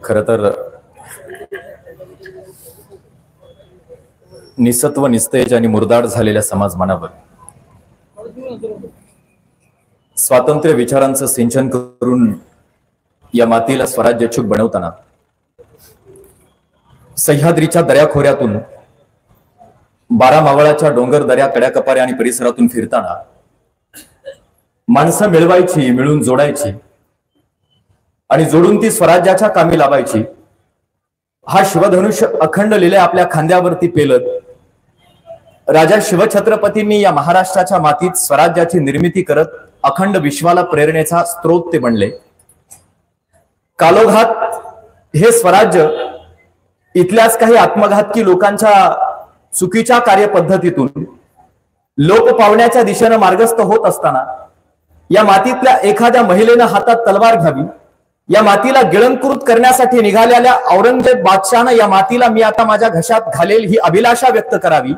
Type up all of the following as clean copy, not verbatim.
खरं तर निसत्व निस्तेज आणि मुरदाड झालेल्या समाजमानावर स्वातंत्र्य विचारांचं सिंचन करून या मातीला स्वराज्यच्छुक बनवताना सह्याद्रीच्या दऱ्याखोऱ्यातून बारा मावळाच्या डोंगर दऱ्या कड्याकपाऱ्या आणि परिसरातून फिरताना माणसं मिळवायची, मिळून जोडायची आणि जोडून ती स्वराज्याच्या कामी लावायची हा शिवधनुष्य अखंड लिले आपल्या खांद्यावरती पेलत राजा शिवछत्रपतींनी या महाराष्ट्राच्या मातीत स्वराज्याची निर्मिती करत अखंड विश्वाला प्रेरणेचा स्रोत ते बनले। कालोघात हे स्वराज्य इथल्याच काही आत्मघातकी लोकांच्या चुकीच्या कार्यपद्धतीतून लोप पावण्याच्या दिशेने मार्गस्थ होत असताना या मातीतल्या एखाद्या महिलेनं हातात तलवार घ्यावी, या मातीला गिळंकृत करण्यासाठी निघालेल्या औरंगजेब बादशाहनं या मातीला मी आता माझ्या घशात घालेल ही अभिलाषा व्यक्त करावी,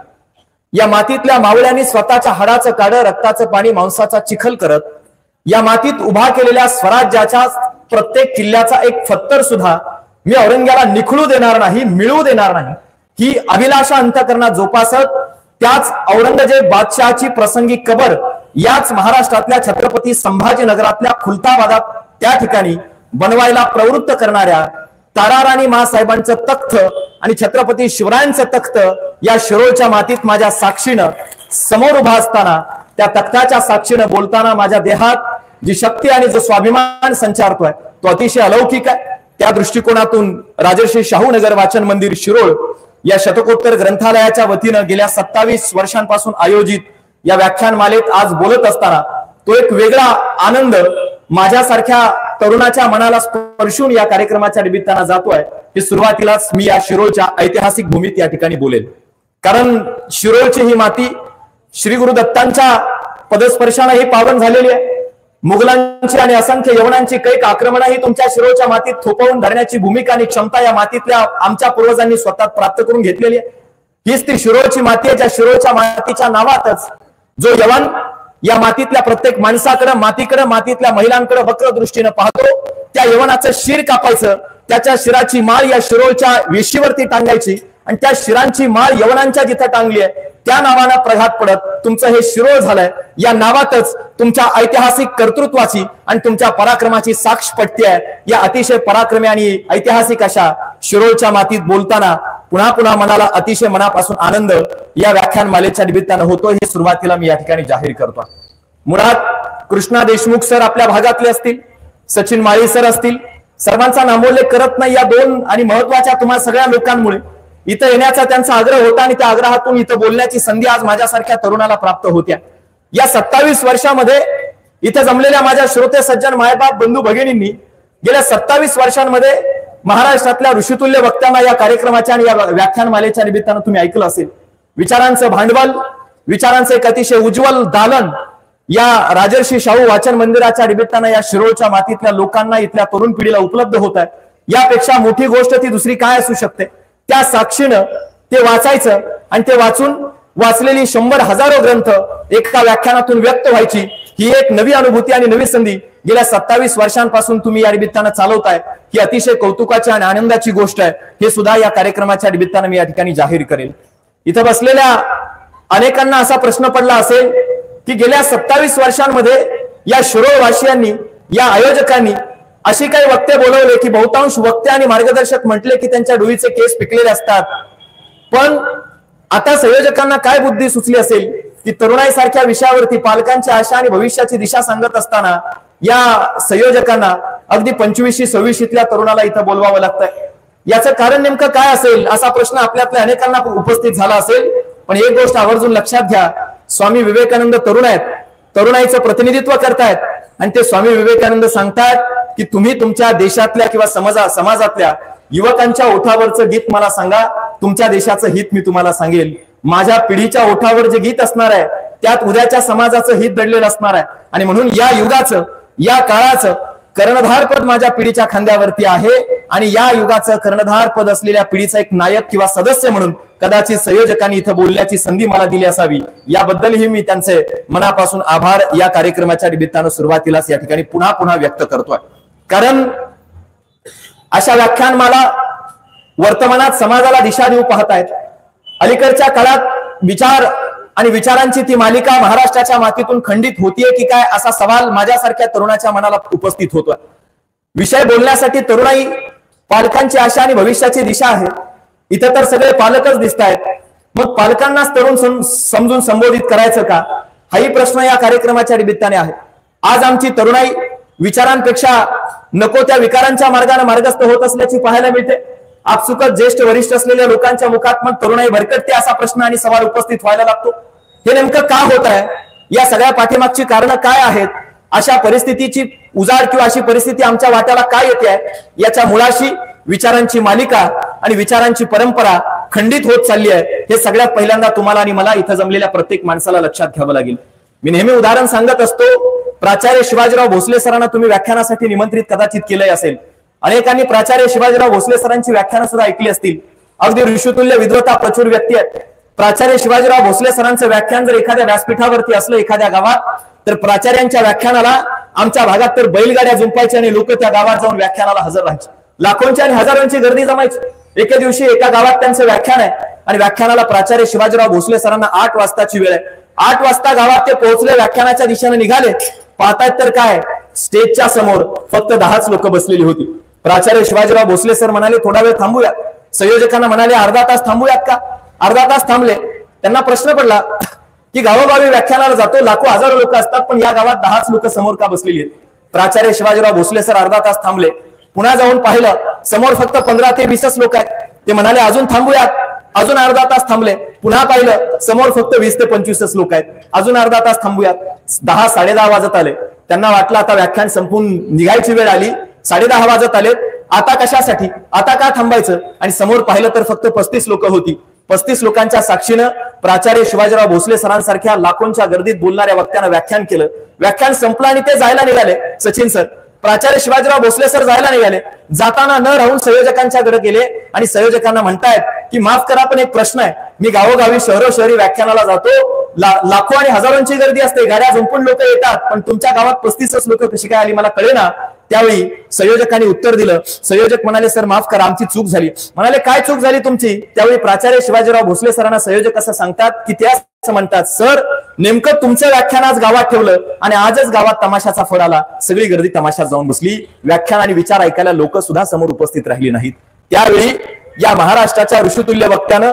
या मातीतल्या मावळ्यांनी स्वतःच्या हाडाचं काढं, रक्ताचं पाणी, मांसाचा चिखल करत या मातीत उभा केलेल्या स्वराज्याच्या प्रत्येक किल्ल्याचा एक फत्तर सुद्धा मी औरंग्याला निखळू देणार नाही, मिळवू देणार नाही ही अभिलाषा अंतःकरणात जोपासत त्याच औरंगजेब बादशाहची प्रसंगी कबर याच महाराष्ट्रातल्या छत्रपती संभाजीनगरातल्या खुलताबादात त्या ठिकाणी बनवायला प्रवृत्त करणाऱ्या ताराराणी मासाहेबांचं तख्त आणि छत्रपती शिवरायांचं तख्त या शिरोळच्या मातीत माझ्या साक्षीनं समोर उभा असताना त्या तख्ताच्या साक्षीनं बोलताना माझ्या देहात जी शक्ती आणि जो स्वाभिमान संचारतोय तो अतिशय अलौकिक आहे। त्या दृष्टिकोनातून राजर्षी शाहू नगर वाचन मंदिर शिरोळ या शतकोत्तर ग्रंथालयाच्या वतीनं गेल्या 27 वर्षांपासून आयोजित या व्याख्यानमालेत आज बोलत असताना तो एक वेगळा आनंद माझ्यासारख्या तरुणाच्या मनाला स्पर्शून या कार्यक्रमाच्या निमित्तानं जातोय की सुरुवातीलाच मी या शिरोळच्या ऐतिहासिक भूमीत या ठिकाणी बोलेल, कारण शिरोळची ही माती श्री गुरुदत्तांच्या पदस्पर्शाने ही पावन झालेली आहे। मुघलांची आणि असंख्य यवनांची कैक आक्रमण ही तुमच्या शिरोळच्या मातीत थोपवून धरण्याची भूमिका आणि क्षमता या मातीतल्या आमच्या पूर्वजांनी स्वतः प्राप्त करून घेतलेली आहे। हीच ती शिरोळची माती आहे ज्या शिरोळच्या मातीच्या नावातच जो यवन या मातीतल्या प्रत्येक माणसाकडे, मातीकडे, मातीतल्या महिलांकडे वक्र दृष्टीने पाहतो त्या यवनाचं शिर कापायचं, त्याच्या शिराची माळ या शिरोळच्या वेशीवरती टांगायची आणि त्या शिरांची माळ यवनांच्या जिथे टांगली आहे त्या नावानं प्रघात पडत तुमचं हे शिरोळ झालंय। या नावातच तुमच्या ऐतिहासिक कर्तृत्वाची आणि तुमच्या पराक्रमाची साक्ष पटते आहे। या अतिशय पराक्रमी आणि ऐतिहासिक अशा शिरोळच्या मातीत बोलताना पुन्हा पुन्हा मनाला अतिशय मनापासून आनंद या व्याख्यानमालेच्या निमित्तानं होतो हे सुरुवातीला मी या ठिकाणी जाहीर करतो। मुळात कृष्णा देशमुख सर आपल्या भागातले असतील, सचिन माळी सर असतील, सर्वांचा नामोल्लेख करत नाही। या दोन आणि महत्वाच्या तुम्हा सगळ्या लोकांमुळे इथं येण्याचा त्यांचा आग्रह होता आणि त्या आग्रहातून इथं बोलण्याची संधी आज माझ्यासारख्या तरुणाला प्राप्त होत्या। या 27 वर्षामध्ये इथं जमलेल्या माझ्या श्रोते सज्जन मायबाप बंधू भगिनींनी गेल्या 27 वर्षांमध्ये महाराष्ट्रातल्या ऋषितुल्य वक्त्यांना या कार्यक्रमाच्या आणि या व्याख्यानमालेच्या निमित्तानं तुम्ही ऐकलं असेल। विचारांचं भांडवल, विचारांचं एक अतिशय उज्ज्वल दालन या राजर्षी शाहू वाचन मंदिराच्या निमित्तानं या शिरोळच्या मातीतल्या लोकांना, इथल्या तरुण पिढीला उपलब्ध होत आहे। यापेक्षा मोठी गोष्ट ती दुसरी काय असू शकते। त्या साक्षीनं ते वाचायचं आणि ते वाचून वाचलेली 100 हजारो ग्रंथ एका व्याख्यानातून व्यक्त व्हायची ही एक नवी अनुभूती आणि नवी संधी गेल्या 27 वर्षांपासून तुम्ही या निमित्तानं चालवताय ही अतिशय कौतुकाची आणि आनंदाची गोष्ट आहे। हे सुद्धा या कार्यक्रमाच्या निमित्तानं मी या ठिकाणी जाहीर करेल। इथं बसलेल्या अनेकांना असा प्रश्न पडला असेल की गेल्या 27 वर्षांमध्ये या शिरोळवासियांनी, या आयोजकांनी अशी काही वक्ते बोलवले की बहुतांश वक्ते आणि मार्गदर्शक म्हटले की त्यांच्या डोईचे केस पिकलेले असतात, पण आता संयोजकांना काय बुद्धी सुचली असेल की तरुणाईसारख्या विषयावरती पालकांची आशा आणि भविष्याची दिशा सांगत असताना या संयोजकांना अगदी 25-26 तरुणाला इथं बोलवावं लागतंय। याचं कारण नेमकं काय असेल असा प्रश्न आपल्यातल्या अनेकांना उपस्थित झाला असेल, पण एक गोष्ट आवर्जून लक्षात घ्या, स्वामी विवेकानंद तरुण आहेत, तरुणाईचं प्रतिनिधित्व करतायत आणि ते स्वामी विवेकानंद सांगतात की तुम्ही तुमच्या देशातल्या किंवा समाजातल्या युवकांच्या ओठावरचं गीत मला सांगा, तुमच्या देशाचं हित मी तुम्हाला सांगेल। माझ्या पिढीच्या ओठावर जे गीत असणार आहे त्यात उद्याच्या समाजाचं हित दडलेलं असणार आहे आणि म्हणून या युगाचं, या काळाचं कर्णधार पद माझ्या पिढीच्या खांद्यावरती आहे आणि या युगाचं कर्णधार पद असलेल्या पिढीचा एक नायक किंवा सदस्य म्हणून कदाचित संयोजकांनी इथं बोलण्याची संधी मला दिली असावी, याबद्दलही मी त्यांचे मनापासून आभार या कार्यक्रमाच्या निमित्तानं सुरुवातीलाच या ठिकाणी पुन्हा पुन्हा व्यक्त करतोय। कारण अशा व्याख्यानमाला वर्तमानात समाजाला दिशा देऊ पाहतायत. अलीकडच्या काळात विचार आणि विचारांची ती मालिका महाराष्ट्राच्या मातीतून खंडित होतीये की काय असा सवाल माझ्यासारख्या तरुणाच्या मनाला उपस्थित होतोय. विषय बोलण्यासाठी तरुणाई पालकांची आशा आणि भविष्याची दिशा आहे. इथं तर सगळे पालकच दिसत आहेत. मग पालकांनाच तरुण समजून संबोधित करायचं का, हाही प्रश्न या कार्यक्रमाच्या निमित्ताने आहे. आज आमची तरुणाई विचारांपेक्षा नको त्या विकारांच्या मार्गाने मार्गस्थ होत असल्याची पाहायला मिळते. आपसुकच ज्येष्ठ वरिष्ठ असलेल्या लोकांच्या मुखात मग तरुणाई भरकटते असा प्रश्न आणि सवाल उपस्थित व्हायला लागतो. हे नेमकं का होत आहे, या सगळ्या पाठीमागची कारणं काय आहेत, अशा परिस्थितीची उजाड किंवा अशी परिस्थिती आमच्या वाट्याला काय येते आहे, याच्या मुळाशी विचारांची मालिका आणि विचारांची परंपरा खंडित होत चालली आहे. हे सगळ्यात पहिल्यांदा तुम्हाला आणि मला इथं जमलेल्या प्रत्येक माणसाला लक्षात घ्यावं लागेल. मी नेहमी उदाहरण सांगत असतो. प्राचार्य शिवाजीराव भोसले सरांना तुम्ही व्याख्यानासाठी निमंत्रित कदाचित केलंय असेल. अनेकांनी प्राचार्य शिवाजीराव भोसले सरांची व्याख्यानं सुद्धा ऐकली असतील. अगदी ऋषितुल्य विद्वता प्रचूर व्यक्ती आहेत. प्राचार्य शिवाजीराव भोसले सरांचं व्याख्यान जर एखाद्या व्यासपीठावरती असलं एखाद्या गावात, तर प्राचार्यांच्या व्याख्यानाला आमच्या भागात तर बैलगाड्या जुंपायच्या आणि लोक त्या गावात जाऊन व्याख्यानाला हजर राहायचे. लाखोंची आणि हजारोंची गर्दी जमायची. एके दिवशी एका गावात त्यांचं व्याख्यान आहे आणि व्याख्यानाला प्राचार्य शिवाजीराव भोसले सरांना 8 वाजताची वेळ आहे. 8 वाजता गावात ते पोहोचले, व्याख्यानाच्या दिशेने निघाले. पाहतायत तर काय, स्टेजच्या समोर फक्त 10च लोक बसलेली होती. प्राचार्य शिवाजीराव भोसले सर म्हणाले थोडा वेळ थांबूयात. संयोजकांना म्हणाले अर्धा तास थांबूयात का. अर्धा तास थांबले. त्यांना प्रश्न पडला की गावोगावी व्याख्यानाला जातो, लाखो हजारो लोक असतात, पण या गावात 10च लोक समोर का बसलेली आहेत. प्राचार्य शिवाजीराव भोसले सर अर्धा तास थांबले. पुन्हा जाऊन पाहिलं, समोर फक्त 15 ते 20च लोक आहेत. ते म्हणाले अजून थांबूयात. अजून अर्धा तास थांबले. पुन्हा पाहिलं, समोर फक्त 20 ते 25च लोक आहेत. अजून अर्धा तास थांबूयात. 10 साडेदहा वाजत आले. त्यांना वाटलं आता व्याख्यान संपून निघायची वेळ आली. 10:30 वाजत आलेत. आता कशासाठी, आता का थांबायचं. आणि समोर पाहिलं तर फक्त 35 लोक होती. 35 लोकांच्या साक्षीनं प्राचार्य शिवाजीराव भोसले सरांसारख्या लाखोंच्या गर्दीत बोलणाऱ्या वक्त्यानं व्याख्यान केलं. व्याख्यान संपलं आणि ते जायला निघाले. सचिन सर, प्राचार्य शिवाजीराव भोसले सर जायला निघाले. जाताना न राहून संयोजकांच्याकडे गेले आणि संयोजकांना म्हणतायत की माफ करा पण एक प्रश्न आहे. मी गावोगावी शहरोशहरी व्याख्यानाला जातो. लाखो आणि हजारोंची गर्दी असते, गाड्या झुंपून लोक येतात, पण तुमच्या गावात 35च लोक कशी काय आली मला कळेना. त्यावेळी संयोजकांनी उत्तर दिलं. संयोजक म्हणाले सर माफ करा आमची चूक झाली. म्हणाले काय चूक झाली तुमची. त्यावेळी प्राचार्य शिवाजीराव भोसले सरांना संयोजक असं सांगतात की त्या असं म्हणतात सर नेमकं तुमचं व्याख्यान आज गावात ठेवलं आणि आजच गावात तमाशाचा फळ आला. सगळी गर्दी तमाशात जाऊन बसली. व्याख्यान आणि विचार ऐकायला लोक सुद्धा समोर उपस्थित राहिली नाहीत. त्यावेळी या महाराष्ट्राच्या ऋषितुल्य वक्त्यानं,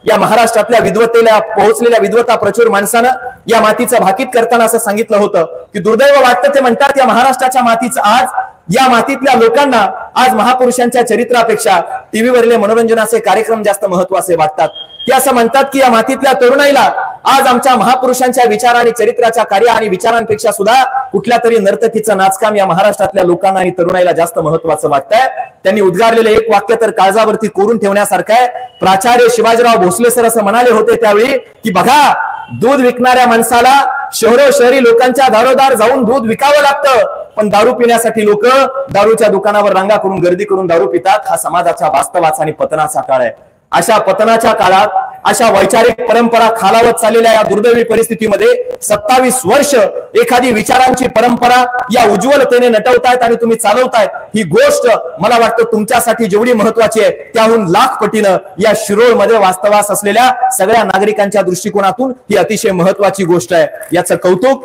या महाराष्ट्रातल्या विद्वतेला पोहोचलेल्या विद्वता प्रचूर माणसानं या मातीचं भाकीत करताना असं सांगितलं होतं की दुर्दैव वाटतं ते म्हणतात या महाराष्ट्राच्या मातीचं आज या मातीतल्या लोकांना आज महापुरुषांच्या चरित्रापेक्षा टीव्हीवरले मनोरंजनाचे कार्यक्रम जास्त महत्वाचे वाटतात. ते असं म्हणतात की या मातीतल्या तरुणाईला आज आमच्या महापुरुषांच्या विचार आणि चरित्राच्या कार्य आणि विचारांपेक्षा सुद्धा कुठल्या तरी नर्तकीचं नाचकाम या महाराष्ट्रातल्या लोकांना आणि तरुणाईला जास्त महत्वाचं वाटतंय. त्यांनी उद्गारलेलं एक वाक्य तर काळजावरती कोरून ठेवण्यासारखं आहे. प्राचार्य शिवाजीराव भोसले सर असं म्हणाले होते त्यावेळी की बघा दूध विकणाऱ्या माणसाला शहरोशहरी लोकांच्या दारोदार जाऊन दूध विकावं लागतं, पण दारू पिण्यासाठी लोक दारूच्या दुकानावर रांगा करून गर्दी करून दारू पितात. हा समाजाच्या वास्तवाचा आणि पतनाचा काळ आहे. अशा पतनाच्या काळात अशा वैचारिक परंपरा खालावत चाललेल्या या दुर्दैवी परिस्थितीमध्ये 27 वर्ष एखादी विचारांची परंपरा या उज्ज्वलतेने नटवतायत आणि तुम्ही चालवतायत. ही गोष्ट मला वाटतं तुमच्यासाठी जेवढी महत्वाची आहे त्याहून लाख पटीनं या शिरोळमध्ये वास्तवास असलेल्या सगळ्या नागरिकांच्या दृष्टिकोनातून ही अतिशय महत्वाची गोष्ट आहे. याचं कौतुक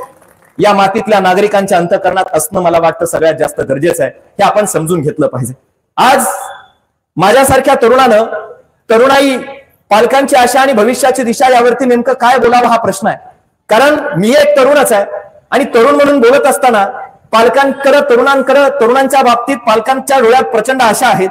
या मातीतल्या नागरिकांच्या अंतःकरणात असणं मला वाटतं सगळ्यात जास्त गरजेचं आहे. हे आपण समजून घेतलं पाहिजे. आज माझ्यासारख्या तरुणाई पालकांची आशा आणि भविष्याची दिशा यावरती नेमकं काय बोलावं हा प्रश्न आहे. कारण मी एक तरुणच आहे आणि तरुण म्हणून बोलत असताना पालकांकडे तरुणांच्या बाबतीत पालकांच्या डोळ्यात प्रचंड आशा आहेत.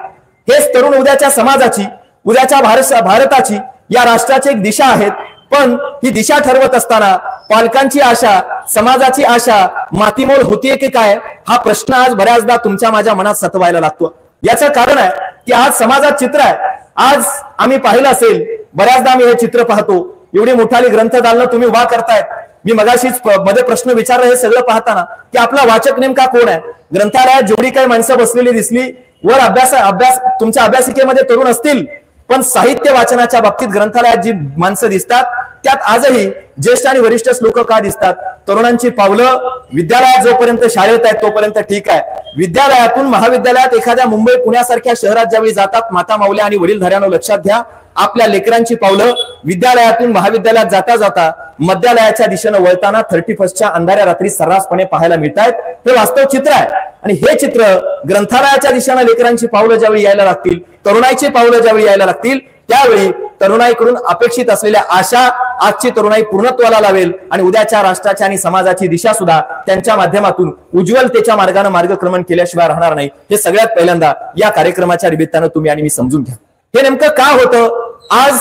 हेच तरुण उद्याच्या समाजाची, उद्याच्या भारताची, या राष्ट्राची एक दिशा आहेत. पण ही दिशा ठरवत असताना पालकांची आशा, समाजाची आशा मातीमोल होतीये की काय हा प्रश्न आज बऱ्याचदा तुमच्या माझ्या मनात सतवायला लागतो. याचं कारण आहे की आज समाजात चित्र आहे. आज आम्ही पाहिलं असेल, बऱ्याचदा आम्ही हे चित्र पाहतो. एवढी मोठाली ग्रंथदालनं तुम्ही उभा करतायत. मी मगाशीच मध्ये प्रश्न विचारला हे सगळं पाहताना की आपला वाचक नेमका कोण आहे. ग्रंथालयात जेवढी काही माणसं बसलेली दिसली, वर अभ्यास तुमच्या अभ्यासिकेमध्ये तरुण असतील, पण साहित्य वाचनाच्या बाबतीत ग्रंथालयात जी माणसं दिसतात त्यात आजही ज्येष्ठ आणि वरिष्ठ लोक का दिसतात? तरुणांची पावलं विद्यालयात जोपर्यंत शाळेत आहेत तोपर्यंत ठीक आहे, विद्यालयातून महाविद्यालयात एखाद्या मुंबई पुण्यासारख्या शहरात ज्यावेळी जातात माता माऊल्या आणि वडीलधाऱ्यांनो लक्षात घ्या, आपल्या लेकरांची पावलं विद्यालयातून महाविद्यालयात जाता जाता मध्यालयाच्या दिशेनं वळताना 31च्या अंधाऱ्या रात्री सर्रासपणे पाहायला मिळत आहेत. हे वास्तव चित्र आहे आणि हे चित्र ग्रंथालयाच्या दिशेनं लेकरांची पावलं ज्यावेळी यायला लागतील, तरुणाईची पावलं ज्यावेळी यायला लागतील, त्यावेळी तरुणाईकडून अपेक्षित असलेल्या आशा आजची तरुणाई पूर्णत्वाला लावेल आणि उद्याच्या राष्ट्राच्या आणि समाजाची दिशा सुद्धा त्यांच्या माध्यमातून उज्ज्वलतेच्या मार्गाने मार्गक्रमण केल्याशिवाय राहणार नाही. हे सगळ्यात पहिल्यांदा या कार्यक्रमाच्या निमित्तानं तुम्ही आणि मी समजून घ्या. हे नेमकं का होतं? आज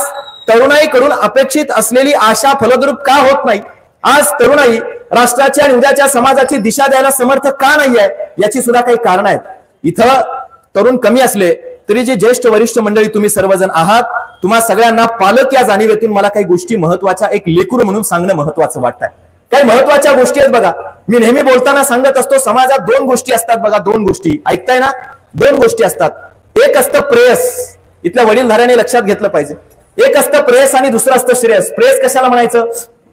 तरुणाईकडून अपेक्षित असलेली आशा फलद्रूप का होत नाही? आज तरुणाई राष्ट्राची आणि उद्याच्या समाजाची दिशा द्यायला समर्थ का नाहीये? याची सुद्धा काही कारण आहेत. इथं तरुण कमी असले तरी जे ज्येष्ठ वरिष्ठ मंडळी तुम्ही सर्वजण आहात, तुम्हा सगळ्यांना पालक या जाणीवेतून मला काही गोष्टी महत्वाच्या एक लेकरू म्हणून सांगणं महत्वाचं वाटतंय. काही महत्वाच्या गोष्टी आहेत बघा. मी नेहमी बोलताना सांगत असतो, समाजात दोन गोष्टी असतात बघा, दोन गोष्टी ऐकताय ना, दोन गोष्टी असतात. एक असतं प्रेयस, इथल्या वडीलधाऱ्याने लक्षात घेतलं पाहिजे. एक असतं प्रेयस आणि दुसरं असतं श्रेयस. प्रेयस कशाला म्हणायचं?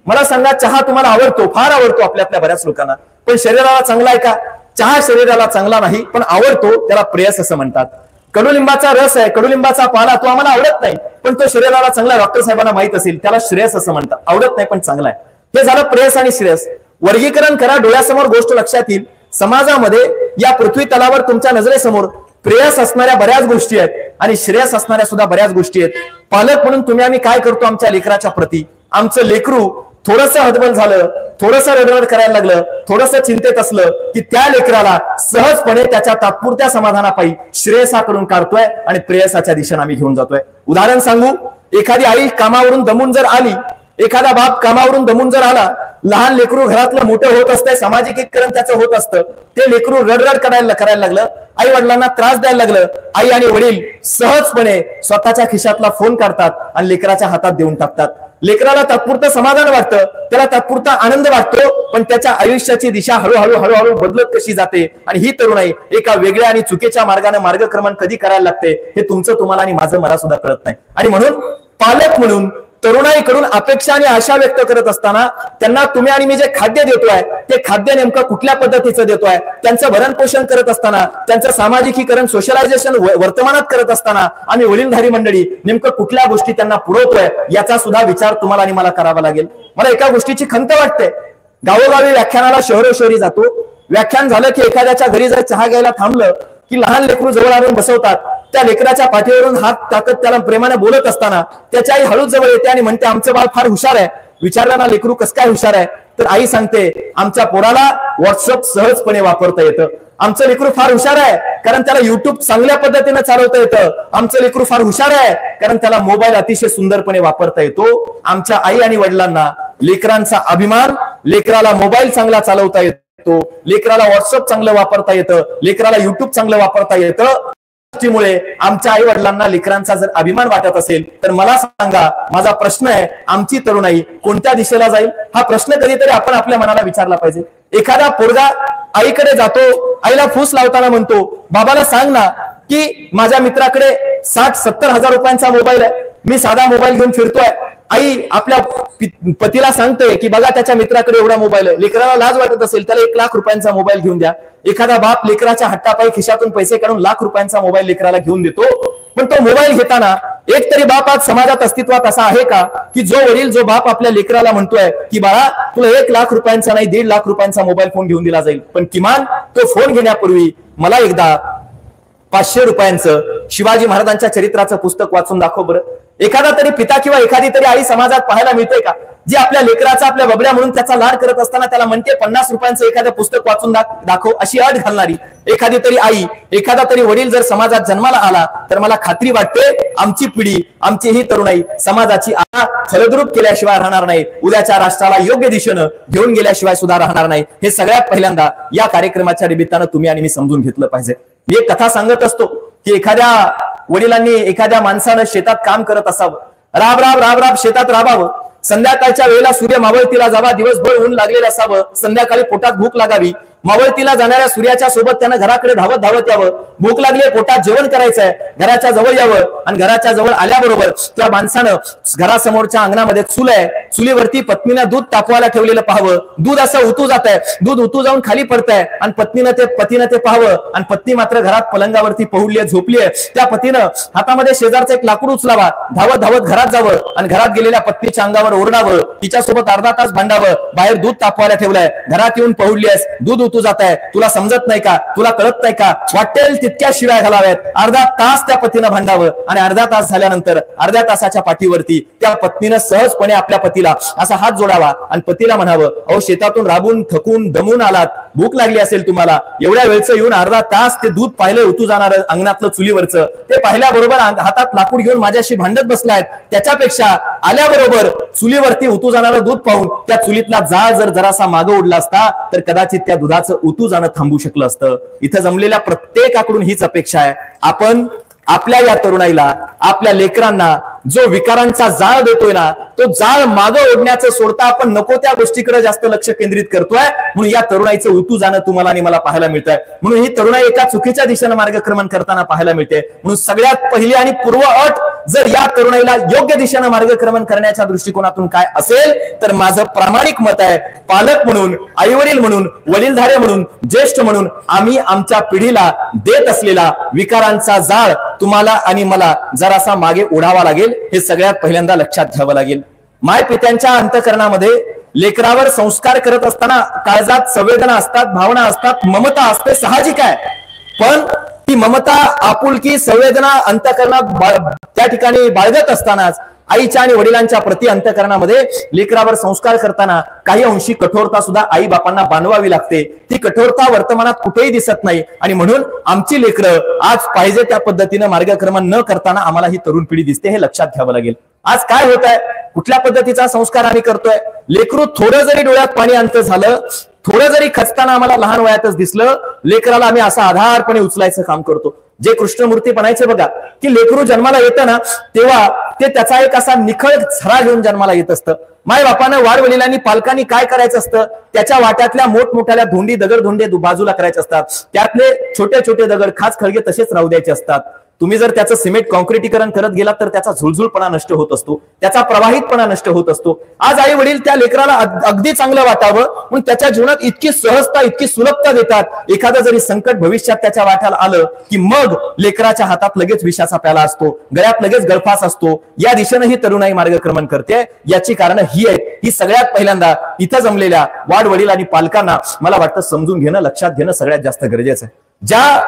मला सांगा, चहा तुम्हाला आवडतो, फार आवडतो आपल्या बऱ्याच लोकांना, पण शरीराला चांगला आहे का? चहा शरीराला चांगला नाही पण आवडतो, त्याला प्रेयस असं म्हणतात. कडुलिंबाचा रस आहे, कडुलिंबाचा पाला, तो आम्हाला आवडत नाही पण तो शरीराला चांगला, डॉक्टर साहेबांना माहित असेल, त्याला श्रेयस असं म्हणतात. आवडत नाही पण चांगला आहे. हे झालं प्रेयस आणि श्रेयस. वर्गीकरण करा, डोळ्यासमोर गोष्ट लक्षात येईल. समाजामध्ये या पृथ्वी तलावर तुमच्या नजरेसमोर प्रेयस असणाऱ्या बऱ्याच गोष्टी आहेत आणि श्रेयस असणाऱ्या सुद्धा बऱ्याच गोष्टी आहेत. पालक म्हणून तुम्ही आम्ही काय करतो आमच्या लेकराच्या प्रती? आमचं लेकरू थोडंसं हतबल झालं, थोडंसं रडरड करायला लागलं, थोडंसं चिंतेत असलं की त्या लेकराला सहजपणे त्याच्या तात्पुरत्या समाधानापायी श्रेयसाकडून काढतोय आणि प्रेयसाच्या दिशेने आम्ही घेऊन जातोय. उदाहरण सांगू, एखादी आई कामावरून दमून जर आली, एखादा बाप कामावरून दमून जर आला, लहान लेकरू घरातलं मोठं होत असतंय, सामाजिकीकरण त्याचं होत असतं, ते लेकरू रडरड करायला लागलं, आई वडिलांना त्रास द्यायला लागलं, आई आणि वडील सहजपणे स्वतःच्या खिशातला फोन काढतात आणि लेकराच्या हातात देऊन टाकतात. लेकराला तात्पुरतं समाधान वाटतं, त्याला तात्पुरता आनंद वाटतो, पण त्याच्या आयुष्याची दिशा हळूहळू बदलत कशी जाते आणि ही तरुणाई एका वेगळ्या आणि चुकीच्या मार्गाने मार्गक्रमण कधी करायला लागते हे तुमचं तुम्हाला आणि माझं मला सुद्धा कळत नाही. आणि म्हणून पालक म्हणून तरुणाईकडून अपेक्षा आणि आशा व्यक्त करत असताना त्यांना तुम्ही आणि मी जे खाद्य देतोय ते खाद्य नेमकं कुठल्या पद्धतीचं देतोय, त्यांचं भरण पोषण करत असताना, त्यांचं सामाजिकीकरण सोशलायझेशन वर्तमानात करत असताना आम्ही वडीलधारी मंडळी नेमकं कुठल्या गोष्टी त्यांना पुरवतोय याचा सुद्धा विचार तुम्हाला आणि मला करावा लागेल. मला एका गोष्टीची खंत वाटते, गावोगावी व्याख्यानाला शहरोशहरी जातो, व्याख्यान झालं की एखाद्याच्या घरी जर चहा घ्यायला थांबलं की लहान लेकरू जवळ आणून बसवतात, त्या लेकराच्या पाठीवरून हात टाकत त्याला प्रेमाने बोलत असताना त्याची आई हळूच जवळ येते आणि म्हणते आमचं बाळ फार हुशार आहे. विचारला ना लेकरू कसं काय हुशार आहे, तर आई सांगते आमच्या पोराला व्हॉट्सअप सहजपणे वापरता येतं, आमचं लेकरू फार हुशार आहे कारण त्याला युट्यूब चांगल्या पद्धतीने चालवता येतं, आमचं लेकरू फार हुशार आहे कारण त्याला मोबाईल अतिशय सुंदरपणे वापरता येतो. आमच्या आई आणि वडिलांना लेकरांचा अभिमान, लेकराला मोबाईल चांगला चालवता येतो, लेकराला व्हॉट्सअप चांगलं वापरता येतं, लेकराला युट्यूब चांगलं वापरता येतं, मुळे आमच्या आई वडिलांना लेकरांचा जर अभिमान वाटत असेल तर मला सांगा, माझा प्रश्न आहे, आमची तरुणाई कोणत्या दिशेला जाईल? हा प्रश्न कधीतरी आपण आपल्या मनाला विचारला पाहिजे. एखादा पोरगा आईकडे जातो, आईला फूस लावताना म्हणतो बाबाला सांग ना की माझ्या मित्राकडे 60-70 हजार रुपयांचा मोबाईल आहे, मी साधा मोबाईल घेऊन फिरतोय. आई आपल्या पतीला सांगते की बघा त्याच्या मित्राकडे एवढा मोबाईल आहे. लेकराला लाज वाटत असेल त्याला 1 लाख रुपयांचा मोबाईल घेऊन द्या. एखादा बाप लेकराच्या हट्टापायी खिशातून पैसे काढून लाख रुपयांचा मोबाईल लेकराला घेऊन देतो. पण तो मोबाईल घेताना एक तरी बाप आज समाजात अस्तित्वात असा आहे का की जो वडील, जो बाप आपल्या लेकराला म्हणतोय की बाळा तुला 1 लाख रुपयांचा नाही 1.5 लाख रुपयांचा मोबाईल फोन घेऊन दिला जाईल, पण किमान तो फोन घेण्यापूर्वी मला एकदा 500 रुपयांचं शिवाजी महाराजांच्या चरित्राचं पुस्तक वाचून दाखव बरं. एखादा तरी पिता किंवा एखादी तरी आई समाजात पाहायला मिळते का जी आपल्या लेकराचा, आपल्या बबड्या म्हणून त्याचा लाड करत असताना त्याला म्हणते 50 रुपयांचं एखादं पुस्तक वाचून दाखव अशी अट घालणारी एखादी तरी आई, एखादा तरी वडील जर समाजात जन्माला आला तर मला खात्री वाटते आमची पिढी, आमची ही तरुणाई समाजाची आशा फलद्रूप केल्याशिवाय राहणार नाही, उद्याच्या राष्ट्राला योग्य दिशेनं घेऊन गेल्याशिवाय सुद्धा राहणार नाही. हे सगळ्यात पहिल्यांदा या कार्यक्रमाच्या निमित्तानं तुम्ही आणि मी समजून घेतलं पाहिजे. मी एक कथा सांगत असतो की एखाद्या वडिलांनी एखाद्या माणसानं शेतात काम करत असावं, राब शेतात राबावं, संध्याकाळच्या वेळेला सूर्य मावळतीला जावा, दिवसभर ऊन लागलेलं असावं, संध्याकाळी पोटात भूक लागावी मावळतीला जाणाऱ्या सूर्याच्या सोबत त्यानं घराकडे धावत धावत यावं, भूक लागली पोटात जेवण करायचंय, घराच्या जवळ यावं आणि घराच्या जवळ आल्याबरोबर त्या माणसानं घरासमोरच्या अंगणामध्ये चूल आहे, चुलीवरती पत्नीनं दूध तापवायला ठेवलेलं पाहावं, दूध असं उतू जात आहे, दूध उतू जाऊन खाली पडतंय आणि पतीनं ते पाहावं आणि पत्नी मात्र घरात पलंगावरती पहुडली आहे, झोपली आहे. त्या पतीनं हातामध्ये शेजारचं एक लाकूड उचलावा, धावत धावत घरात जावं आणि घरात गेलेल्या पत्नीच्या अंगावर ओरडावं, तिच्यासोबत अर्धा तास भांडावं, बाहेर दूध तापवायला ठेवलंय, घरात येऊन पहुडली आहेस, दूध उतू जात आहे, तुला समजत नाही का, तुला कळत नाही का, वाटेल तितक्या शिवाय घालाव्यात. अर्धा तास त्या पतीनं भांडावं आणि अर्धा तास झाल्यानंतर अर्ध्या तासाच्या पाठीवरती त्या पत्नीनं सहजपणे आपल्या पतीला असा हात जोडावा आणि पतीला म्हणावं, अहो शेतातून राबून थकून दमून आलात, भूक लागली असेल तुम्हाला, एवढ्या वेळचं येऊन अर्धा तास ते दूध पाहिलं उतू जाणार अंगणातलं चुलीवरचं, ते पाहिल्याबरोबर हातात लाकूड घेऊन माझ्याशी भांडत बसलायत, त्याच्यापेक्षा आल्याबरोबर चुलीवरती उतू जाणारं दूध पाहून त्या चुलीतला जाळ जर जरासा मागं उडला असता तर कदाचित त्या दुधाचं उतू जाणं थांबू शकलं असतं. इथं जमलेल्या प्रत्येकाकडून हीच अपेक्षा आहे, आपण आपल्या या तरुणाईला, आपल्या लेकरांना जो विकारांचा जाळ देतोय ना, तो जाळ मागं ओढण्याचं सोडता आपण नको त्या गोष्टीकडे जास्त लक्ष केंद्रित करतोय. म्हणून या तरुणाईचं उतू जाणं तुम्हाला आणि मला पाहायला मिळतंय. म्हणून ही तरुणाई एका चुकीच्या दिशेनं मार्गक्रमण करताना पाहायला मिळते. म्हणून सगळ्यात पहिली आणि पूर्व अट जर या तरुणाईला योग्य दिशेनं मार्गक्रमण करण्याच्या दृष्टिकोनातून काय असेल तर माझं प्रामाणिक मत आहे, पालक म्हणून, आई वडील म्हणून, वडीलधारे म्हणून, ज्येष्ठ म्हणून आम्ही आमच्या पिढीला देत असलेला विकारांचा जाळ तुम्हाला आणि मला जरासा मागे ओढावा लागेल, हे सगळ्यात पहिल्यांदा लक्षात घ्यावं लागेल. माय पित्यांच्या अंतःकरणामध्ये लेकरावर संस्कार करत असताना काळजात संवेदना असतात, भावना असतात, ममता असते, साहजिक आहे. पण ती ममता, आपुलकी, संवेदना अंतःकरणात त्या ठिकाणी बाळगत असतानाच आईच्या आणि वडिलांच्या प्रति अंतःकरणामध्ये लेकरावर संस्कार करताना काही अंशी कठोरता सुद्धा आई बापांना बांधवावी लागते. ती कठोरता वर्तमानात कुठेही दिसत नाही आणि म्हणून आमची लेकरं आज पाहिजे त्या पद्धतीनं मार्गक्रमण न करताना आम्हाला ही तरुण पिढी दिसते, हे लक्षात घ्यावं लागेल. आज काय होत आहे, कुठल्या पद्धतीचा संस्कार आम्ही करतोय, लेकरू थोडं जरी डोळ्यात पाणी अंत झालं, थोडं जरी खचताना आम्हाला लहान वयातच दिसलं, लेकराला आम्ही असं आधारपणे उचलायचं काम करतो. जे कृष्णमूर्ती म्हणायचे बघा की लेकरू जन्माला येतं ना तेव्हा ते त्याचा एक असा निखळ झरा घेऊन जन्माला येत असतं. माय बापानं, वाडवडिलांनी, पालकांनी काय करायचं असतं, त्याच्या वाट्यातल्या मोठमोठ्या धोंडी दगड बाजूला करायचे असतात. त्यातले छोटे छोटे दगड, खास खळगे तसेच राहू द्यायचे असतात. तुम्ही जर त्याचं सिमेंट कॉन्क्रिटीकरण करत गेलात तर त्याचा झुळझुळपणा नष्ट होत असतो, त्याचा प्रवाहितपणा नष्ट होत असतो. आज आई वडील त्या लेकराला अगदी चांगलं वाटावं म्हणून त्याच्या जीवनात इतकी सहजता, इतकी सुलभता देतात. एखादं जरी संकट भविष्यात त्याच्या वाट्याला आलं की मग लेकराच्या हातात लगेच विषाचा प्याला असतो, गळ्यात लगेच गळफास असतो. या दिशेनं ही तरुणाई मार्गक्रमण करते. याची कारण ही आहेत. ही सगळ्यात पहिल्यांदा इथं जमलेल्या वाड वडील आणि पालकांना मला वाटतं समजून घेणं, लक्षात घेणं सगळ्यात जास्त गरजेचं आहे. ज्या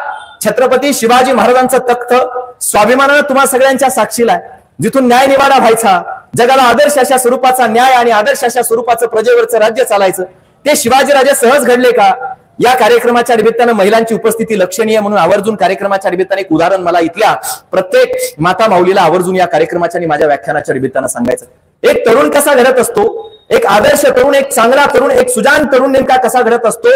छत्रपती शिवाजी महाराजांचं तख्त स्वाभिमानानं तुम्हा सगळ्यांच्या साक्षीला आहे, जिथून न्याय निवाडा व्हायचा, जगाला आदर्श अशा स्वरूपाचा न्याय आणि आदर्श अशा स्वरूपाचं प्रजेवरचं राज्य चालायचं, ते शिवाजीराजे सहज घडले का? या कार्यक्रमाच्या निमित्तानं महिलांची उपस्थिती लक्षणीय म्हणून आवर्जून कार्यक्रमाच्या निमित्ताने एक उदाहरण मला इथल्या प्रत्येक माता माऊलीला आवर्जून या कार्यक्रमाच्या आणि माझ्या व्याख्यानाच्या निमित्तानं सांगायचं. एक तरुण कसा घडत असतो, एक आदर्श तरुण, एक चांगला तरुण, एक सुजान तरुण नेमका कसा घडत असतो,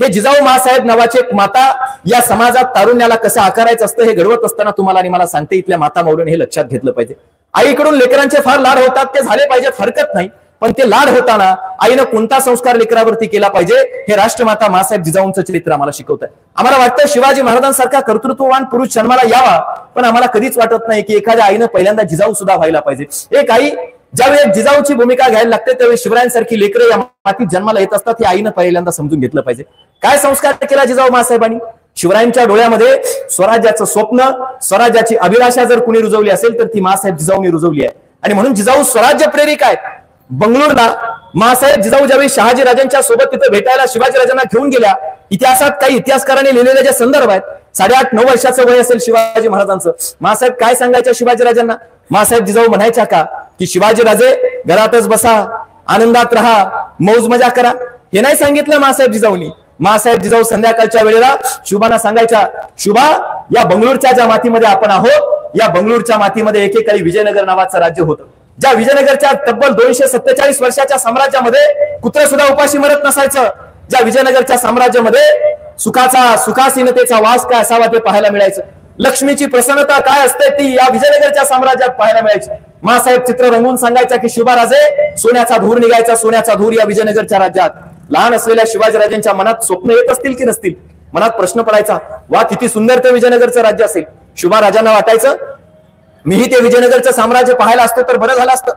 हे जिजाऊ मासाहेब नावाची एक माता या समाजात तारुण्याला कसं आकारायचं असतं हे घडवत असताना तुम्हाला आणि मला सांगते इथल्या माता माऊलीने हे लक्षात घेतलं पाहिजे. आईकडून लेकरांचे फार लाड होतात, ते झाले पाहिजेत, हरकत नाही. पण ते लाड होताना आईनं कोणता संस्कार लेकरावरती केला पाहिजे हे राष्ट्रमाता मासाहेब जिजाऊंचं चरित्र आम्हाला शिकवत आहे. आम्हाला वाटतं शिवाजी महाराजांसारखा कर्तृत्ववान पुरुष जन्माला यावा, पण आम्हाला कधीच वाटत नाही की एखाद्या आईनं पहिल्यांदा जिजाऊ सुद्धा व्हायला पाहिजे. एक आई ज्यावेळी जिजाऊची भूमिका घ्यायला लागते त्यावेळी शिवरायांसारखी लेकरं या मातीत जन्माला येत असतात. ही आईनं पहिल्यांदा समजून घेतलं पाहिजे. काय संस्कार केला जिजाऊ मासाहेबांनी? शिवरायांच्या डोळ्यामध्ये स्वराज्याचं स्वप्न, स्वराज्याची अभिलाषा जर कुणी रुजवली असेल तर ती मासाहेब जिजाऊंनी रुजवली आहे. आणि म्हणून जिजाऊ स्वराज्य प्रेरिक आहेत. बंगळूरला मासाहेब जिजाऊ ज्यावेळी शहाजी राजांच्या सोबत तिथे भेटायला शिवाजी राजांना घेऊन गेल्या, इतिहासात काही इतिहासकारांनी लिहिलेले जे संदर्भ आहेत, 8.5-9 वर्षाचं वय असेल शिवाजी महाराजांचं, मासाहेब काय सांगायच्या शिवाजी राजांना? मासाहेब जिजाऊ म्हणायच्या का की शिवाजी राजे घरातच बसा, आनंदात राहा, मौज मजा करा? हे नाही सांगितलं मासाहेब जिजाऊनी. मासाहेब जिजाऊ संध्याकाळच्या वेळेला शुभाना सांगायच्या, शुभा, या बंगळूरच्या ज्या मातीमध्ये आपण आहोत, या बंगळूरच्या मातीमध्ये एकेकाळी विजयनगर नावाचं राज्य होतं. ज्या विजयनगरच्या तब्बल 247 वर्षाच्या साम्राज्यामध्ये कुत्र सुद्धा उपाशी मरत नसायचं. ज्या विजयनगरच्या साम्राज्यामध्ये सुखासीनतेचा वास काय असावा ते पाहायला मिळायचं. लक्ष्मीची प्रसन्नता काय असते ती या विजयनगरच्या साम्राज्यात पाहायला मिळायची. मासाहेब चित्र रंगून सांगायचा की शुभा राजे, सोन्याचा धूर निघायचा, सोन्याचा धूर या विजयनगरच्या राज्यात. लहान असलेल्या शिवाजीराजांच्या मनात स्वप्न येत असतील की नसतील? मनात प्रश्न पडायचा, वा किती सुंदर ते विजयनगरचं राज्य असेल. शिवराजांना वाटायचं मीही ते विजयनगरचं साम्राज्य पाहायला असतो तर बरं झालं असतं.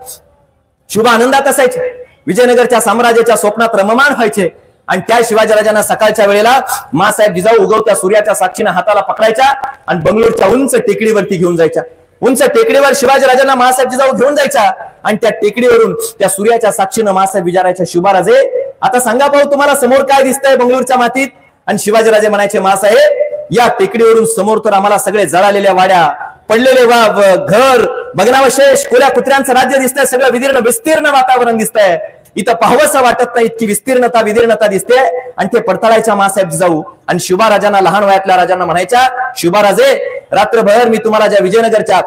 शुभ आनंदात असायचे, विजयनगरच्या साम्राज्याच्या स्वप्नात रममाण व्हायचे. आणि त्या शिवाजीराजांना सकाळच्या वेळेला मासाहेब जिजाऊ उगवत्या सूर्याच्या साक्षीने हाताला पकडायच्या आणि बंगलोरच्या उंच टेकडीवरती घेऊन जायच्या. उंच टेकडीवर शिवाजीराजांना मासाहेब जिजाऊ घेऊन जायच्या आणि त्या टेकडीवरून त्या सूर्याच्या साक्षीनं मासाहेब विचारायच्या, शिवराजे आता सांगा पाहू तुम्हाला समोर काय दिसतंय बंगलोरच्या मातीत? आणि शिवाजीराजे म्हणायचे, मासाहेब या टेकडीवरून समोर तर आम्हाला सगळे जळालेल्या वाड्या, पडलेले घर, भग्नावशेष, कोल्या कुत्र्यांचं राज्य दिसतंय, सगळं विस्तीर्ण वातावरण दिसतंय. इथं पाहावंसं वाटत नाही इतकी विस्तीर्णता विदिसते. आणि ते पडताळायच्या मासाहेब जिजाऊ आणि शिवराजांना, लहान वयातल्या राजांना म्हणायच्या, शिवराजे रात्रभर मी तुम्हाला ज्या विजयनगरच्या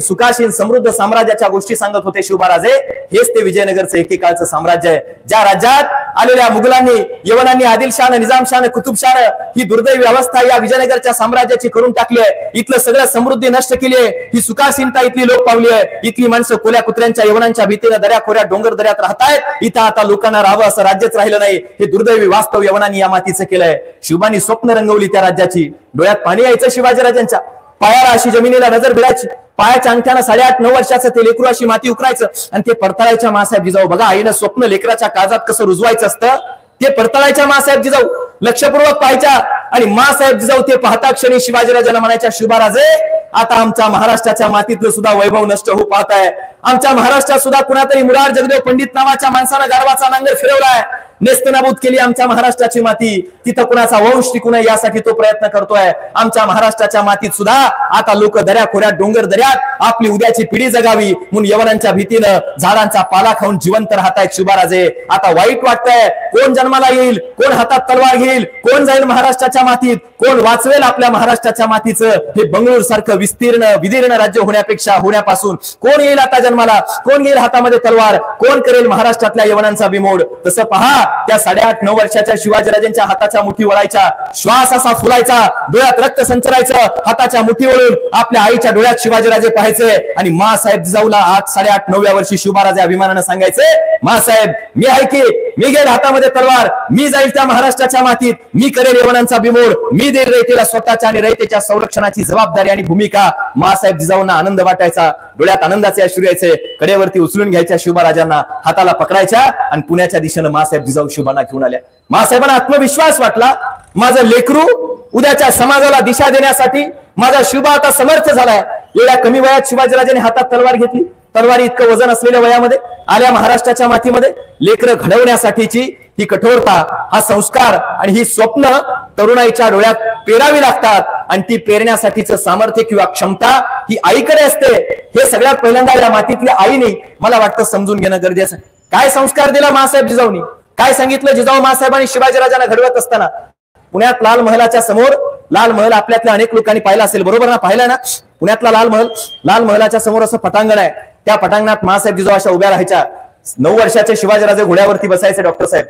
सुखाशीन समृद्ध साम्राज्याच्या गोष्टी सांगत होते शिवराजे, हेच ते विजयनगरचं एकेकाळचं साम्राज्य आहे. ज्या राज्यात आलेल्या मुघलांनी, यवनांनी, आदिलशाह, निजामशाह, कुतुबशाह ही दुर्दैवी अवस्था या विजयनगरच्या साम्राज्याची करून टाकली आहे. इथलं सगळं समृद्धी नष्ट केली आहे. ही सुखासीनता इथली लोक पावली आहे. इथली माणसं कोल्या कुत्र्यांच्या, यवनांच्या भीतीनं दऱ्या खोऱ्यात, डोंगर दऱ्यात राहतायत. इथं आता लोकांना राहावं असं राज्यच राहिलं नाही. हे दुर्दैवी वास्तव यवनांनी या मातीचं केलंय. शिवबांनी स्वप्न रंगवली त्या राज्याची. डोळ्यात पाणी यायचं शिवाजीराजांच्या. पायाला अशी जमिनीला नजर भिडायची. पायाच्या अंगठ्यानं 8.5-9 वर्षाचं ते लेकरू अशी माती उकरायचं आणि ते पडताळायच्या मासाहेब जिजाऊ. बघा आईनं स्वप्न लेकराच्या काळजात कसं रुजवायचं असतं ते पडताळायच्या मासाहेब जिजाऊ. लक्षपूर्वक पाहायच्या आणि मासाहेब जिजाऊ ते पाहता क्षणी शिवाजीराजांना म्हणायच्या, शिवराजे आता आमच्या महाराष्ट्राच्या मातीतलं सुद्धा वैभव नष्ट होऊ पाहत आहे. आमच्या महाराष्ट्रात सुद्धा कुणातरी मुरार जगदेव पंडित नावाच्या माणसानं गारवाचा नांगर फिरवलाय, नेस्तनाबूत केली आमच्या महाराष्ट्राची माती. तिथं कुणाचा वंश टिकू नये यासाठी तो प्रयत्न करतोय. आमच्या महाराष्ट्राच्या मातीत सुद्धा आता लोक दऱ्या खोऱ्यात, डोंगर दऱ्यात आपली उद्याची पिढी जगावी म्हणून यवनांच्या भीतीनं झाडांचा पाला खाऊन जिवंत राहतायत. शिवराजे आता वाईट वाटतंय, कोण जन्माला येईल, कोण हातात तलवार घेईल, कोण जाईल महाराष्ट्राच्या मातीत, कोण वाचवेल आपल्या महाराष्ट्राच्या मातीचं हे बंगळूर सारखं विदीर्ण राज्य होण्यापासून कोण येईल आता जन्माला, कोण येईल हातामध्ये तलवार, कोण करेल महाराष्ट्रातल्या यवनांचा बिमोड. तसं पहा त्या 8.5-9 वर्षाच्या शिवाजीराजांच्या हाताच्या मुठी वळायच्या, श्वास असा फुलायचा, डोळ्यात रक्त संचरायचं. हाताच्या मुठी वळून आपल्या आईच्या डोळ्यात शिवाजीराजे पाहायचे आणि मासाहेब जिजाऊला 8-8.5-9व्या वर्षी शिवराजे अभिमानानं सांगायचे, मासाहेब मी आहे की, मी घेईल हातामध्ये तलवार, मी जाईल त्या महाराष्ट्राच्या मातीत, मी करेल यवनांचा बिमोड, मी देईल रयतेला स्वतःच्या आणि रयतेच्या संरक्षणाची जबाबदारी आणि भूमिका. मासाहेब जिजाऊंना आनंद वाटायचा, डोळ्यात आनंदाचे अश्रू यायचे. कडेवरती उचलून घ्यायच्या शिवराजांना, हाताला पकडायच्या आणि पुण्याच्या दिशेनं मासाहेब जिजाऊ शिवबांना घेऊन आल्या. मासाहेबांना आत्मविश्वास वाटला, माझं लेकरू उद्याच्या समाजाला दिशा देण्यासाठी माझा शिवबा आता समर्थ झालाय. एवढ्या कमी वयात शिवाजीराजांनी हातात तलवार घेतली. तलवारी इतकं वजन असलेल्या वयामध्ये आल्या महाराष्ट्राच्या मातीमध्ये. लेकरं घडवण्यासाठीची ही कठोरता, हा संस्कार आणि ही स्वप्न तरुणाईच्या डोळ्यात पेरावी लागतात आणि ती पेरण्यासाठीचं सामर्थ्य किंवा क्षमता ही आईकडे असते. हे सगळ्यात पहिल्यांदा या मातीतल्या आईने मला वाटतं समजून घेणं गरजेचं आहे. काय संस्कार दिला मासाहेब जिजाऊनी, काय सांगितलं जिजाऊ मासाहेबांनी शिवाजीराजांना घडवत असताना? पुण्यात लाल महालाच्या समोर, लाल महल आपल्यातल्या अनेक लोकांनी पाहिला असेल, बरोबर ना? पाहिला ना? पुण्यातला लाल महालाच्या समोर असं पटांगण आहे. त्या पटांगणात मासाहेब जिजाऊ अशा उभ्या राहायच्या. 9 वर्षाचे शिवाजीराजे घोड्यावरती बसायचे. डॉक्टर साहेब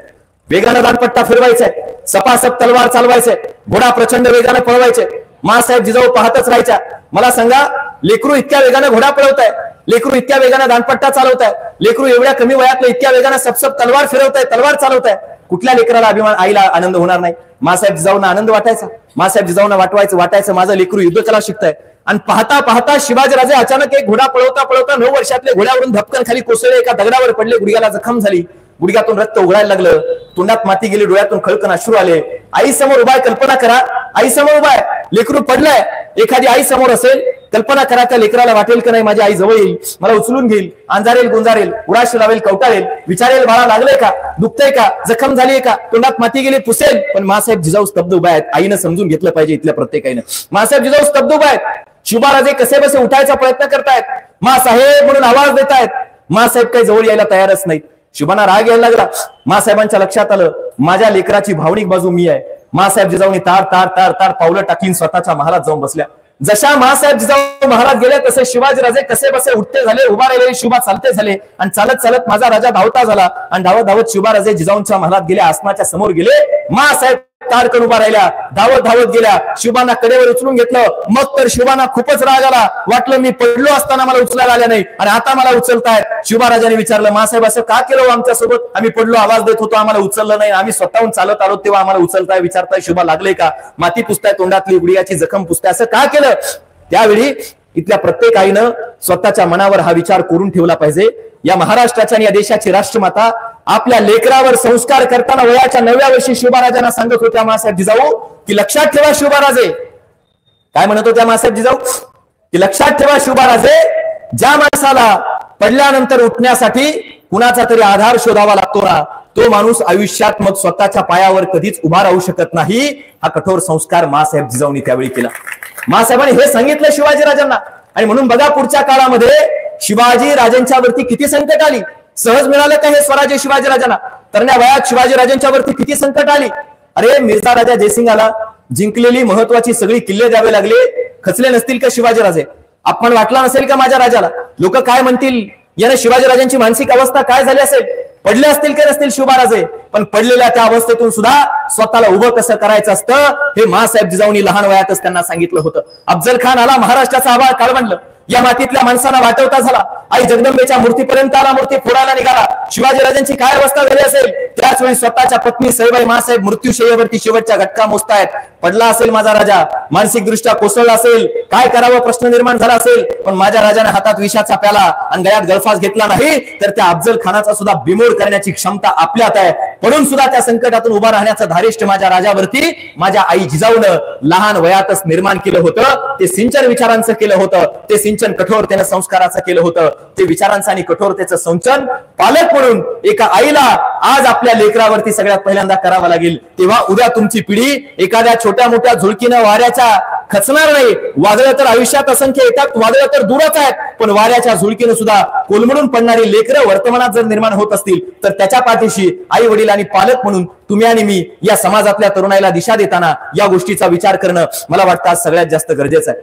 वेगानं दानपट्टा फिरवायचे, सपासप तलवार चालवायचे, घोडा प्रचंड वेगाने पळवायचे. मासाहेब जिजाऊ पाहतच राहायच्या. मला सांगा, लेकरू इतक्या वेगाने घोडा पळवताय, लेकरू इतक्या वेगाने दानपट्टा चालवताय, लेकरू एवढ्या कमी वयातलं इतक्या वेगाने सपसप तलवार फिरवताय, तलवार चालवताय. कुठल्या लेकराला अभिमान, आईला आनंद होणार नाही? मासाहेब जिजाऊंना आनंद वाटायचा. मासाहेब जिजाऊंना वाटायचं माझं लेकरू युद्धकला शिकताय. आणि पाहता पाहता शिवाजीराजे अचानक एक घोडा पळवता 9 वर्षातले घोड्यावरून धपकन खाली कोसळले, एका दगडावर पडले, गुडघ्याला जखम झाली, गुडघ्यातून रक्त उघडायला लागलं, तोंडात माती गेली, डोळ्यातून खळखळ अश्रू आले. आई समोर उभा आहे, कल्पना करा, आई समोर उभा आहे, लेकरू पडलंय. एखादी आई समोर असेल, कल्पना करा त्या लेकराला वाटेल की नाही माझी आई जवळ येईल, मला उचलून घेईल, अंजारेल, गुंजारेल, उडाशी लावेल, कवटाळेल, विचारेल बाळा लागलंय का, दुखतंय का, जखम झालीय का, तोंडात माती गेली, पुसेल. पण मासाहेब जिजाऊ स्तब्ध उभा आहेत. आईनं समजून घेतलं पाहिजे इथल्या प्रत्येकानं. मासाहेब जिजाऊ स्तब्ध उभा आहेत. शिवराजे कसे बसे उठायचा प्रयत्न करतायत, मासाहेब म्हणून आवाज देतायत. मासाहेब काही जवळ यायला तयारच नाहीत. शिवबांना राग यायला लागला. मासाहेबांच्या लक्षात आलं, माझ्या लेकराची भावनिक बाजू मी आहे. मासाहेब जिजाऊनी तार पावलं टाकीन स्वतःच्या महालात जाऊन बसल्या. जशा मासाहेब जिजाऊ महाराज गेले तसे शिवाजीराजे कसे बसे उठते झाले, उभा राहिले, शिवबा चालते झाले आणि चालत माझा राजा धावता झाला आणि धावत शिवबाराजे जिजाऊंच्या महालात गेले, आसनाच्या समोर गेले. मासाहेब ताडकन उभा राहिल्या, धावत धावत गेल्या, शिवबांना कडेवर उचलून घेतलं. मग तर शिवबांना खूपच राग आला. वाटलं मी पडलो असताना मला उचलायला आल्या नाही आणि आता मला उचलतायत. शिवबाराजांनी विचारलं, मासाहेब असं का केलं आमच्या सोबत? आम्ही पडलो, आवाज देत होतो, आम्हाला उचललं नाही, आम्ही स्वतःहून चालत आलो तेव्हा आम्हाला उचलताय, विचारताय शिवबा लागले का? माती पुसताय, तोंडातली उडियाची जखम पुसताय, असं का केलं? त्यावेळी इथल्या प्रत्येक आईनं स्वतःच्या मनावर हा विचार करून ठेवला पाहिजे. या महाराष्ट्राच्या आणि या देशाची राष्ट्रमाता आपल्या लेकरावर संस्कार करताना वयाच्या 9व्या वर्षी शिवबाराजांना सांगत होत्या, मासाहेब जिजाऊ, की लक्षात ठेवा शिवबाराजे. काय म्हणत होत्या मासाहेब जिजाऊ? की लक्षात ठेवा शिवबाराजे, ज्या माणसाला पडल्यानंतर उठण्यासाठी कुणाचा तरी आधार शोधावा लागतो ना, तो माणूस आयुष्यात मग स्वतःच्या पायावर कधीच उभा राहू शकत नाही. हा कठोर संस्कार मासाहेब जिजाऊंनी त्यावेळी केला. मासाहेबांनी हे सांगितलं शिवाजीराजांना. आणि म्हणून बघा पुढच्या काळामध्ये शिवाजी राजांच्या वरती किती संकट आली. सहज मिळालं का हे स्वराज्य शिवाजीराजांना? तरण्या वयात शिवाजीराजांच्या वरती किती संकट आली. अरे मिर्झा राजा जयसिंगाला जिंकलेली महत्वाची सगळी किल्ले द्यावे लागले. खचले नसतील का शिवाजीराजे? अपमान वाटला नसेल का माझ्या राजाला? लोक काय म्हणतील याने? शिवाजीराजांची मानसिक अवस्था काय झाली असेल? पडले असतील का नसतील शिवबाराजे? पण पडलेल्या त्या अवस्थेतून सुद्धा स्वतःला उभं कसं करायचं असतं हे मासाहेब जिजाऊंनी लहान वयातच त्यांना सांगितलं होतं. अफजल खान आला, महाराष्ट्राचा आभाळ काळवंडलं. या मातीतल्या माणसांना वाटवता झाला. आई जगदंबेच्या मूर्तीपर्यंत आला, मूर्ती फोडायला निघाला. शिवाजीराजांची काय अवस्था झाली असेल? त्याच वेळी स्वतःच्या पत्नी सईबाई मासाहेब मृत्यूशय्येवरती शेवटच्या घटका मोजतायत. पडला असेल माझा राजा, मानसिक दृष्ट्या कोसळला असेल, काय करावं प्रश्न निर्माण झाला असेल. पण माझ्या राजाने हातात विषाचा प्याला आणि गळ्यात गळफास घेतला नाही तर त्या अफजल खानाचा सुद्धा बिमोड करण्याची क्षमता आपल्यात आहे. म्हणून सुद्धा त्या संकटातून उभा राहण्याचं धारिष्ठ माझ्या राजावरती माझ्या आई जिजाऊनं लहान वयातच निर्माण केलं होतं. ते सिंचन विचारांचं केलं होतं. ते सिंचन कठोरतेनं संस्काराचं केलं होतं. ते विचारांचं आणि कठोरतेचं संचन पालक म्हणून एका आईला आज आपल्या लेकरावरती सगळ्यात पहिल्यांदा करावं लागेल. तेव्हा उद्या तुमची पिढी एखाद्या छोट्या मोठ्या झुळकीनं वाऱ्याच्या खचणार नाही. वादळं तर आयुष्यात असंख्य येतात, वादळं तर दूरच आहेत, पण वाऱ्याच्या झुळकीनं सुद्धा कोलमडून पडणारी लेकरं वर्तमानात जर निर्माण होत असतील तर त्याच्या पाठीशी आई वडील आणि पालक म्हणून तुम्ही आणि मी या समाजातल्या तरुणाईला दिशा देताना या गोष्टीचा विचार करणं मला वाटतं आज सगळ्यात जास्त गरजेचं आहे.